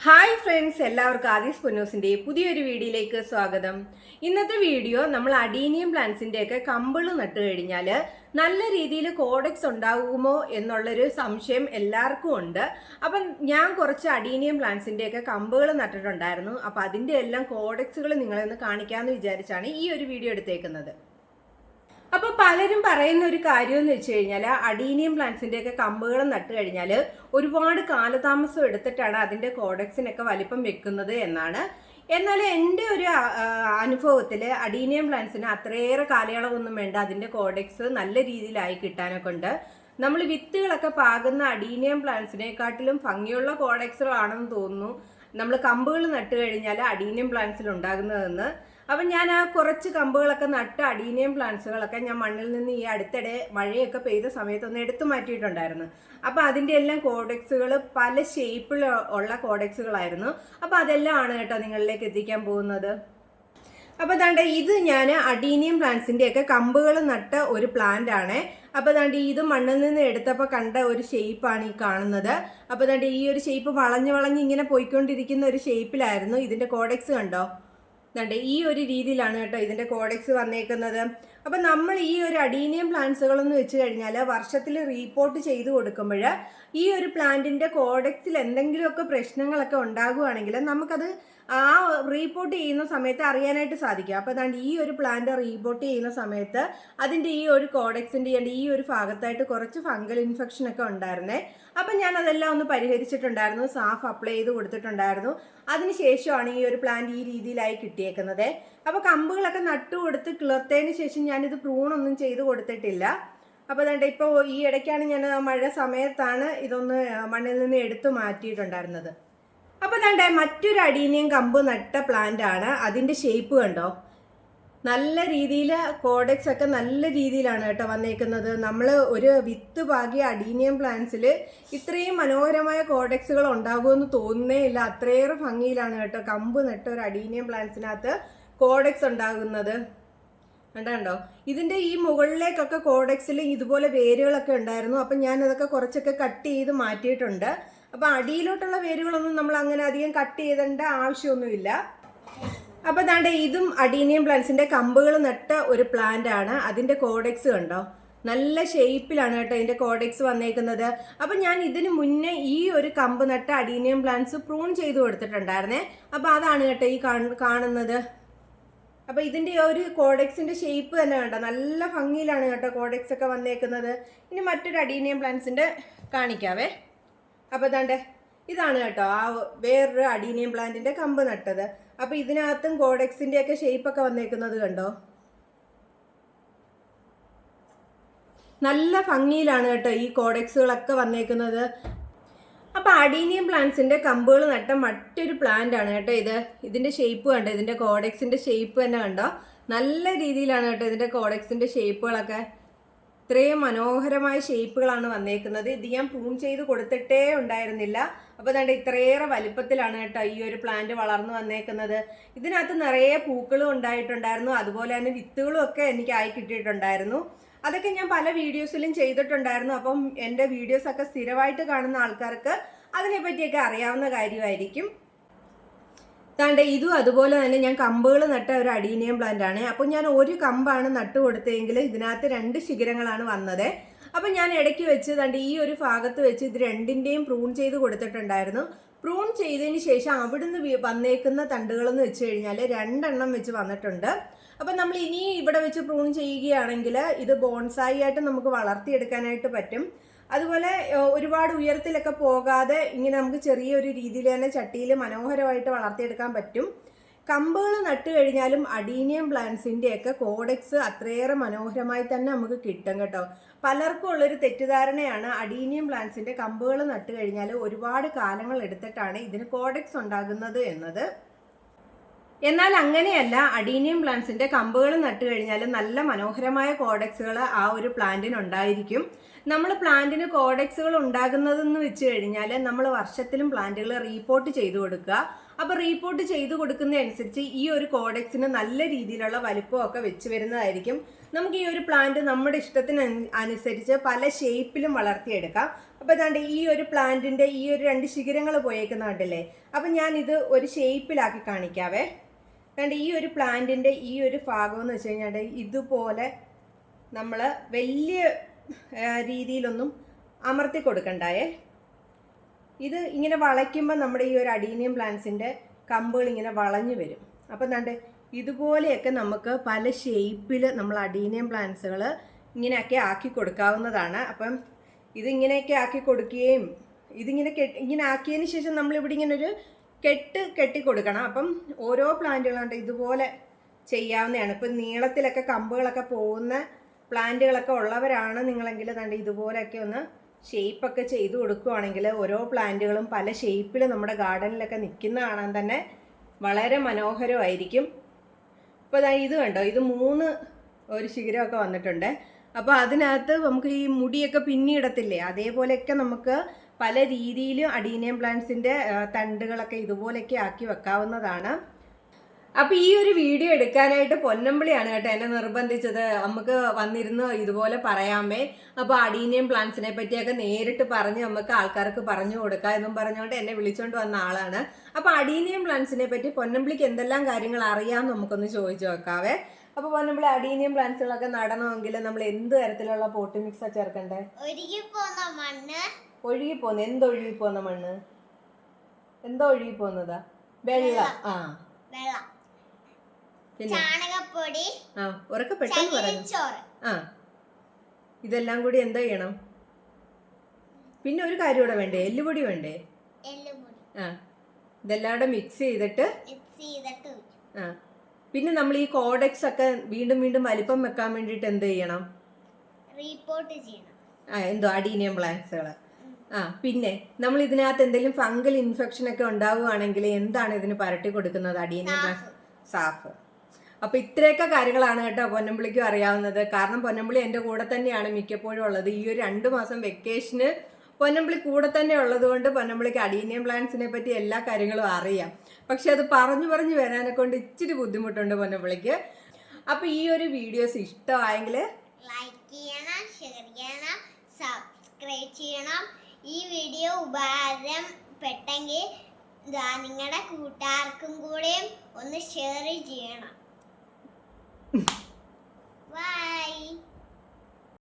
Hi friends, എല്ലാവർക്കും ആദീസ് പൊന്നൂസിൻ്റെ പുതിയൊരു വീഡിയോയിലേക്ക് സ്വാഗതം. ഇന്നത്തെ വീഡിയോ നമ്മൾ അഡീനിയം പ്ലാന്റ്സിൻ്റെ ഒക്കെ കമ്പിൾ നട്ട് കഴിഞ്ഞാൽ നല്ല രീതിയിൽ കോഡെക്സ് ഉണ്ടാകുമോ എന്നുള്ളൊരു സംശയം എല്ലാവർക്കും ഉണ്ട്. അപ്പം ഞാൻ കുറച്ച് അഡീനിയം പ്ലാന്റ്സിൻ്റെ ഒക്കെ കമ്പുകൾ നട്ടിട്ടുണ്ടായിരുന്നു. അപ്പം അതിൻ്റെ എല്ലാം കോഡെക്സുകൾ നിങ്ങളെ ഒന്ന് കാണിക്കാമെന്ന് വിചാരിച്ചാണ് ഈ ഒരു വീഡിയോ എടുത്തേക്കുന്നത്. അപ്പോൾ പലരും പറയുന്ന ഒരു കാര്യം എന്ന് വെച്ച് കഴിഞ്ഞാൽ അഡീനിയം പ്ലാന്റ്സിന്റെ ഒക്കെ കമ്പുകൾ നട്ട് കഴിഞ്ഞാൽ ഒരുപാട് കാലതാമസം എടുത്തിട്ടാണ് അതിന്റെ കോഡെക്സിനൊക്കെ വലിപ്പം വെക്കുന്നത് എന്നാണ്. എന്നാൽ എൻ്റെ ഒരു അനുഭവത്തിൽ അഡീനിയം പ്ലാന്റ്സിന് അത്രയേറെ കാലയളവൊന്നും വേണ്ട അതിന്റെ കോഡെക്സ് നല്ല രീതിയിലായി കിട്ടാനൊക്കെ ഉണ്ട്. നമ്മൾ വിത്തുകളൊക്കെ പാകുന്ന അഡീനിയം പ്ലാന്റ്സിനെക്കാട്ടിലും ഭംഗിയുള്ള കോഡെക്സുകളാണെന്ന് തോന്നുന്നു നമ്മൾ കമ്പുകൾ നട്ട് കഴിഞ്ഞാൽ അഡീനിയം പ്ലാന്റ്സിൽ ഉണ്ടാകുന്നതെന്ന്. അപ്പം ഞാൻ ആ കുറച്ച് കമ്പുകളൊക്കെ നട്ട് അഡീനിയം പ്ലാന്റ്സുകളൊക്കെ ഞാൻ മണ്ണിൽ നിന്ന് ഈ അടുത്തിടെ മഴയൊക്കെ പെയ്ത സമയത്തൊന്ന് എടുത്തു മാറ്റിയിട്ടുണ്ടായിരുന്നു. അപ്പം അതിൻ്റെ എല്ലാം കോഡെക്സുകൾ പല ഷേപ്പിൽ ഉള്ള കോഡെക്സുകളായിരുന്നു. അപ്പം അതെല്ലാം ആണ് കേട്ടോ നിങ്ങളിലേക്ക് എത്തിക്കാൻ പോകുന്നത്. അപ്പോൾ ദാണ്ട് ഇത് ഞാൻ അഡീനിയം പ്ലാന്റ്സിൻ്റെ ഒക്കെ കമ്പുകൾ നട്ട ഒരു പ്ലാന്റ് ആണ്. അപ്പോൾ ദാണ്ട് ഇത് മണ്ണിൽ നിന്ന് എടുത്തപ്പോൾ കണ്ട ഒരു ഷേപ്പാണ് ഈ കാണുന്നത്. അപ്പോൾ ദാണ്ട് ഈ ഒരു ഷേപ്പ് വളഞ്ഞ് ഇങ്ങനെ പോയിക്കൊണ്ടിരിക്കുന്ന ഒരു ഷേപ്പിലായിരുന്നു. ഇതിൻ്റെ കോഡെക്സ് കണ്ടോ? ദാണ്ട് ഈ ഒരു രീതിയിലാണ് കേട്ടോ ഇതിൻ്റെ കോഡെക്സ് വന്നേക്കുന്നത്. അപ്പം നമ്മൾ ഈ ഒരു അഡീനിയം പ്ലാന്റ്സുകളെന്ന് വെച്ച് കഴിഞ്ഞാൽ വർഷത്തിൽ റീപോർട്ട് ചെയ്ത് കൊടുക്കുമ്പോൾ ഈ ഒരു പ്ലാന്റിൻ്റെ കോഡെക്സിൽ എന്തെങ്കിലുമൊക്കെ പ്രശ്നങ്ങളൊക്കെ ഉണ്ടാകുകയാണെങ്കിൽ നമുക്കത് ആ റീപോർട്ട് ചെയ്യുന്ന സമയത്ത് അറിയാനായിട്ട് സാധിക്കും. അപ്പോൾ അതാണ്ട് ഈ ഒരു പ്ലാന്റ് റീപോർട്ട് ചെയ്യുന്ന സമയത്ത് അതിൻ്റെ ഈ ഒരു കോഡെക്സിൻ്റെ ഈ ഒരു ഭാഗത്തായിട്ട് കുറച്ച് ഫംഗൽ ഇൻഫെക്ഷൻ ഒക്കെ ഉണ്ടായിരുന്നേ. അപ്പം ഞാൻ അതെല്ലാം ഒന്ന് പരിഹരിച്ചിട്ടുണ്ടായിരുന്നു, സാഫ് അപ്ലൈ ചെയ്ത് കൊടുത്തിട്ടുണ്ടായിരുന്നു. അതിനുശേഷമാണ് ഈ ഒരു പ്ലാന്റ് ഈ രീതിയിലായി കിട്ടിയേക്കുന്നത്. അപ്പോൾ കമ്പുകളൊക്കെ നട്ടുകൊടുത്ത് കിളർത്തതിന് ശേഷം ഞാനിത് പ്രൂണൊന്നും ചെയ്ത് കൊടുത്തിട്ടില്ല. അപ്പോൾ അതുകൊണ്ട് ഇപ്പോൾ ഈ ഇടയ്ക്കാണ് ഞാൻ മഴ സമയത്താണ് ഇതൊന്ന് മണ്ണിൽ നിന്ന് എടുത്തു മാറ്റിയിട്ടുണ്ടായിരുന്നത്. അപ്പോൾ ദാണ്ടെ മറ്റൊരു അഡീനിയം കമ്പ് നട്ട പ്ലാന്റ് ആണ്. അതിൻ്റെ ഷേപ്പ് കണ്ടോ? നല്ല രീതിയിൽ കോഡെക്സ് ഒക്കെ നല്ല രീതിയിലാണ് കേട്ടോ വന്നേക്കുന്നത്. നമ്മൾ ഒരു വിത്ത് പാകിയ അഡീനിയം പ്ലാന്റ്സിൽ ഇത്രയും മനോഹരമായ കോഡെക്സുകൾ ഉണ്ടാകുമെന്ന് തോന്നുന്നേ ഇല്ല. അത്രയേറെ ഭംഗിയിലാണ് കേട്ടോ കമ്പ് നട്ട ഒരു അഡീനിയം പ്ലാന്റ്സിനകത്ത് കോഡെക്സ് ഉണ്ടാകുന്നത്. കണ്ടോ? ഇതിൻ്റെ ഈ മുകളിലേക്കൊക്കെ കോഡെക്സിൽ ഇതുപോലെ വേരുകളൊക്കെ ഉണ്ടായിരുന്നു. അപ്പം ഞാൻ അതൊക്കെ കുറച്ചൊക്കെ കട്ട് ചെയ്ത് മാറ്റിയിട്ടുണ്ട്. അപ്പം അടിയിലോട്ടുള്ള വേരുകളൊന്നും നമ്മൾ അങ്ങനെ അധികം കട്ട് ചെയ്തേണ്ട ആവശ്യമൊന്നുമില്ല. അപ്പോൾ ദാണ്ടെ ഇതും അഡീനിയം പ്ലാന്റ്സിൻ്റെ കമ്പുകൾ നട്ട ഒരു പ്ലാന്റ് ആണ്. അതിൻ്റെ കോഡെക്സ് കണ്ടോ? നല്ല ഷേപ്പിലാണ് കേട്ടോ ഇതിൻ്റെ കോഡെക്സ് വന്നേക്കുന്നത്. അപ്പം ഞാൻ ഇതിന് മുന്നേ ഈ ഒരു കമ്പ് നട്ട അഡീനിയം പ്ലാന്റ്സ് പ്രൂൺ ചെയ്ത് കൊടുത്തിട്ടുണ്ടായിരുന്നേ. അപ്പോൾ അതാണ് കേട്ടോ ഈ കാണുന്നത്. അപ്പോൾ ഇതിൻ്റെ ഒരു കോഡെക്സിൻ്റെ ഷേപ്പ് തന്നെ കണ്ടോ? നല്ല ഭംഗിയിലാണ് കേട്ടോ കോഡെക്സ് ഒക്കെ വന്നേക്കുന്നത്. ഇനി മറ്റൊരു അഡീനിയം പ്ലാന്റ്സിൻ്റെ കാണിക്കാവേ. അപ്പോൾ ദാണ്ടെ ഇതാണ് കേട്ടോ ആ വേറൊരു അഡീനിയം പ്ലാന്റിൻ്റെ കമ്പ് നട്ടത്. അപ്പോൾ ഇതിനകത്തും കോഡെക്സിൻ്റെ ഒക്കെ ഷേപ്പൊക്കെ വന്നേക്കുന്നത് കണ്ടോ? നല്ല ഭംഗിയിലാണ് കേട്ടോ ഈ കോഡെക്സുകളൊക്കെ വന്നേക്കുന്നത്. അപ്പോൾ അഡീനിയം പ്ലാന്റ്സിൻ്റെ കമ്പുകൾ നട്ട മറ്റൊരു പ്ലാന്റ് ആണ് കേട്ടോ ഇത്. ഇതിൻ്റെ ഷേപ്പ് കണ്ടോ? ഇതിൻ്റെ കോഡെക്സിൻ്റെ ഷേപ്പ് തന്നെ കണ്ടോ? നല്ല രീതിയിലാണ് കേട്ടോ ഇതിൻ്റെ കോഡെക്സിൻ്റെ ഷേപ്പുകളൊക്കെ. ഇത്രയും മനോഹരമായ ഷേപ്പുകളാണ് വന്നേക്കുന്നത്. ഇത് ഞാൻ പ്രൂൺ ചെയ്ത് കൊടുത്തിട്ടേ ഉണ്ടായിരുന്നില്ല. അപ്പോൾ അതുകൊണ്ട് ഇത്രയേറെ വലിപ്പത്തിലാണ് കേട്ടോ ഈ ഒരു പ്ലാന്റ് വളർന്നു വന്നേക്കുന്നത്. ഇതിനകത്ത് നിറയെ പൂക്കളും ഉണ്ടായിട്ടുണ്ടായിരുന്നു. അതുപോലെ തന്നെ വിത്തുകളും ഒക്കെ എനിക്ക് ആയി കിട്ടിയിട്ടുണ്ടായിരുന്നു. അതൊക്കെ ഞാൻ പല വീഡിയോസിലും ചെയ്തിട്ടുണ്ടായിരുന്നു. അപ്പം എൻ്റെ വീഡിയോസൊക്കെ സ്ഥിരമായിട്ട് കാണുന്ന ആൾക്കാർക്ക് അതിനെപ്പറ്റിയൊക്കെ അറിയാവുന്ന കാര്യമായിരിക്കും. താണ്ടെ ഇതും അതുപോലെ തന്നെ ഞാൻ കമ്പുകൾ നട്ട ഒരു അഡീനിയം പ്ലാന്റ് ആണ്. അപ്പോൾ ഞാൻ ഒരു കമ്പാണ് നട്ടു കൊടുത്തതെങ്കിൽ ഇതിനകത്ത് 2 ശിഖരങ്ങളാണ് വന്നത്. അപ്പം ഞാൻ ഇടയ്ക്ക് വെച്ച് താണ്ടെ ഈ ഒരു ഭാഗത്ത് വെച്ച് ഇത് രണ്ടിൻ്റെയും പ്രൂൺ ചെയ്ത് കൊടുത്തിട്ടുണ്ടായിരുന്നു. പ്രൂൺ ചെയ്തതിന് ശേഷം അവിടുന്ന് വന്നേക്കുന്ന തണ്ടുകളെന്ന് വെച്ച് കഴിഞ്ഞാൽ 2 എണ്ണം വെച്ച് വന്നിട്ടുണ്ട്. അപ്പം നമ്മൾ ഇനി ഇവിടെ വെച്ച് പ്രൂൺ ചെയ്യുകയാണെങ്കിൽ ഇത് ബോൺസായി ആയിട്ട് നമുക്ക് വളർത്തിയെടുക്കാനായിട്ട് പറ്റും. അതുപോലെ ഒരുപാട് ഉയരത്തിലൊക്കെ പോകാതെ ഇങ്ങനെ നമുക്ക് ചെറിയൊരു രീതിയിൽ തന്നെ ചട്ടിയിൽ മനോഹരമായിട്ട് വളർത്തിയെടുക്കാൻ പറ്റും. കമ്പുകൾ നട്ട് കഴിഞ്ഞാലും അഡീനിയം പ്ലാന്റ്സിൻ്റെയൊക്കെ കോഡെക്സ് അത്രയേറെ മനോഹരമായി തന്നെ നമുക്ക് കിട്ടും കേട്ടോ. പലർക്കും ഉള്ളൊരു തെറ്റിദ്ധാരണയാണ് അഡീനിയം പ്ലാന്റ്സിൻ്റെ കമ്പുകൾ നട്ട് കഴിഞ്ഞാൽ ഒരുപാട് കാലങ്ങൾ എടുത്തിട്ടാണ് ഇതിന് കോഡെക്സ് ഉണ്ടാകുന്നത് എന്നത്. എന്നാൽ അങ്ങനെയല്ല. അഡീനിയം പ്ലാന്റ്സിൻ്റെ കമ്പുകൾ നട്ട് കഴിഞ്ഞാൽ നല്ല മനോഹരമായ കോഡെക്സുകൾ ആ ഒരു പ്ലാന്റിനുണ്ടായിരിക്കും. നമ്മൾ പ്ലാന്റിന് കോഡെക്സുകൾ ഉണ്ടാകുന്നതെന്ന് വെച്ച് കഴിഞ്ഞാൽ നമ്മൾ വർഷത്തിലും പ്ലാന്റുകൾ റീപോർട്ട് ചെയ്തു കൊടുക്കുക. അപ്പോൾ റീപോർട്ട് ചെയ്തു കൊടുക്കുന്നതനുസരിച്ച് ഈ ഒരു കോഡെക്സിന് നല്ല രീതിയിലുള്ള വലിപ്പമൊക്കെ വെച്ച് വരുന്നതായിരിക്കും. നമുക്ക് ഈ ഒരു പ്ലാന്റ് നമ്മുടെ ഇഷ്ടത്തിന് അനുസരിച്ച് പല ഷേപ്പിലും വളർത്തിയെടുക്കാം. അപ്പോൾ ഇതാണ്ട് ഈ ഒരു പ്ലാന്റിൻ്റെ ഈ ഒരു 2 ശിഖരങ്ങൾ പോയേക്കുന്ന കണ്ടില്ലേ. അപ്പം ഞാനിത് ഒരു ഷേപ്പിലാക്കി കാണിക്കാവേ. കണ്ട് ഈ ഒരു പ്ലാന്റിൻ്റെ ഈ ഒരു ഭാഗം എന്ന് വെച്ച് കഴിഞ്ഞാൽ ഇതുപോലെ നമ്മൾ വലിയ രീതിയിലൊന്നും അമർത്തി കൊടുക്കണ്ടായേ. ഇത് ഇങ്ങനെ വളയ്ക്കുമ്പോൾ നമ്മുടെ ഈ ഒരു അഡീനിയം പ്ലാന്റ്സിൻ്റെ കമ്പുകൾ ഇങ്ങനെ വളഞ്ഞു വരും. അപ്പം എന്താണ്ട് ഇതുപോലെയൊക്കെ നമുക്ക് പല ഷേപ്പിൽ നമ്മൾ അഡീനിയം പ്ലാന്റ്സുകൾ ഇങ്ങനെയൊക്കെ ആക്കി കൊടുക്കാവുന്നതാണ്. അപ്പം ഇതിങ്ങനെയൊക്കെ ആക്കി കൊടുക്കുകയും ഇങ്ങനെ ആക്കിയതിന് ശേഷം നമ്മളിവിടെ ഇങ്ങനെ ഒരു കെട്ടി കൊടുക്കണം. അപ്പം ഓരോ പ്ലാന്റുകളുണ്ട് ഇതുപോലെ ചെയ്യാവുന്നതാണ്. ഇപ്പം നീളത്തിലൊക്കെ കമ്പുകളൊക്കെ പോകുന്ന പ്ലാന്റുകളൊക്കെ ഉള്ളവരാണ് നിങ്ങളെങ്കിൽ കണ്ട് ഇതുപോലെയൊക്കെ ഒന്ന് ഷേപ്പൊക്കെ ചെയ്ത് കൊടുക്കുകയാണെങ്കിൽ ഓരോ പ്ലാന്റുകളും പല ഷേപ്പിൽ നമ്മുടെ ഗാർഡനിലൊക്കെ നിൽക്കുന്ന കാണാൻ തന്നെ വളരെ മനോഹരമായിരിക്കും. അപ്പോൾ ഇത് കണ്ടോ, ഇത് 3 ഒരു ശിഖരമൊക്കെ വന്നിട്ടുണ്ട്. അപ്പോൾ അതിനകത്ത് നമുക്ക് ഈ മുടിയൊക്കെ പിന്നിയിടത്തില്ലേ, അതേപോലെയൊക്കെ നമുക്ക് പല രീതിയിലും അഡീനിയം പ്ലാന്റ്സിൻ്റെ തണ്ടുകളൊക്കെ ഇതുപോലെയൊക്കെ ആക്കി വെക്കാവുന്നതാണ്. അപ്പോൾ ഈ ഒരു വീഡിയോ എടുക്കാനായിട്ട് പൊന്നമ്പിളിയാണ് കേട്ടോ എന്നെ നിർബന്ധിച്ചത്. നമുക്ക് വന്നിരുന്ന് ഇതുപോലെ പറയാമേ, അപ്പോൾ അഡീനിയം പ്ലാന്റ്സിനെ പറ്റിയൊക്കെ നേരിട്ട് പറഞ്ഞ് നമുക്ക് ആൾക്കാർക്ക് പറഞ്ഞു കൊടുക്കാം എന്നും പറഞ്ഞുകൊണ്ട് എന്നെ വിളിച്ചുകൊണ്ട് വന്ന ആളാണ്. അപ്പോൾ അഡീനിയം പ്ലാന്റ്സിനെ പറ്റി പൊന്നമ്പിളിക്ക് എന്തെല്ലാം കാര്യങ്ങൾ അറിയാമെന്ന് നമുക്കൊന്ന് ചോദിച്ചു നോക്കാവേ. അപ്പോൾ പൊന്നമ്പിളി, അഡീനിയം പ്ലാന്റ്സുകളൊക്കെ നടണമെങ്കിൽ നമ്മൾ എന്ത് തരത്തിലുള്ള പോട്ടി മിക്സാണ് ചേർക്കണ്ടേ? ഒഴുകിപ്പോകുന്ന എന്തൊഴുകിപ്പോകുന്ന മണ്ണ്? എന്തോ ഒഴുകിപ്പോകുന്നതാ? വെള്ളം. ചാണകപ്പൊടി, ഉറക്കെ പെട്ടെന്ന് പറഞ്ഞു. ഇതെല്ലാം കൂടി എന്താ ചെയ്യണം? പിന്നെ ഒരു കാര്യം കൂടെ വേണ്ടേ, എല്ലുപൊടി വേണ്ടേ? ഇതെല്ലാം കൂടെ മിക്സ് ചെയ്തിട്ട് പിന്നെ നമ്മൾ ഈ കോഡെക്സ് ഒക്കെ വീണ്ടും വീണ്ടും വലിപ്പം വെക്കാൻ വേണ്ടിട്ട് എന്ത് ചെയ്യണം? റിപ്പോർട്ട് ചെയ്യണം. എന്തോ അഡീനിയം പ്ലാന്റ്സുകൾ. പിന്നെ നമ്മൾ ഇതിനകത്ത് എന്തെങ്കിലും ഫംഗൽ ഇൻഫെക്ഷൻ ഒക്കെ ഉണ്ടാവുകയാണെങ്കിൽ എന്താണ് ഇതിന് പരട്ടി കൊടുക്കുന്നത്? അഡീനിയം പ്ലാന്റ് സാഫ്. അപ്പൊ ഇത്രയൊക്കെ കാര്യങ്ങളാണ് കേട്ടോ പൊന്നമ്പിളിക്കും അറിയാവുന്നത്. കാരണം പൊന്നമ്പിളി എൻ്റെ കൂടെ തന്നെയാണ് മിക്കപ്പോഴും ഉള്ളത്. ഈ ഒരു 2 മാസം വെക്കേഷന് പൊന്നമ്പിളി കൂടെ തന്നെ ഉള്ളത് കൊണ്ട് പൊന്നമ്പിളിക്ക് അഡീനിയം പ്ലാന്റ്സിനെ പറ്റി എല്ലാ കാര്യങ്ങളും അറിയാം. പക്ഷെ അത് പറഞ്ഞു വരാനെ കൊണ്ട് ഇച്ചിരി ബുദ്ധിമുട്ടുണ്ട് പൊന്നമ്പിളിക്ക്. അപ്പൊ ഈ ഒരു വീഡിയോസ് ഇഷ്ടമായെങ്കിൽ ലൈക്ക് ചെയ്യണം, ഷെയർ ചെയ്യണം, സബ്സ്ക്രൈബ് ചെയ്യണം. ഈ വീഡിയോ ഉപകാരപ്പെട്ടെങ്കിൽ നിങ്ങളുടെ കൂട്ടുകാർക്കും കൂടെ ഒന്ന് ഷെയർ ചെയ്യണം. Bye.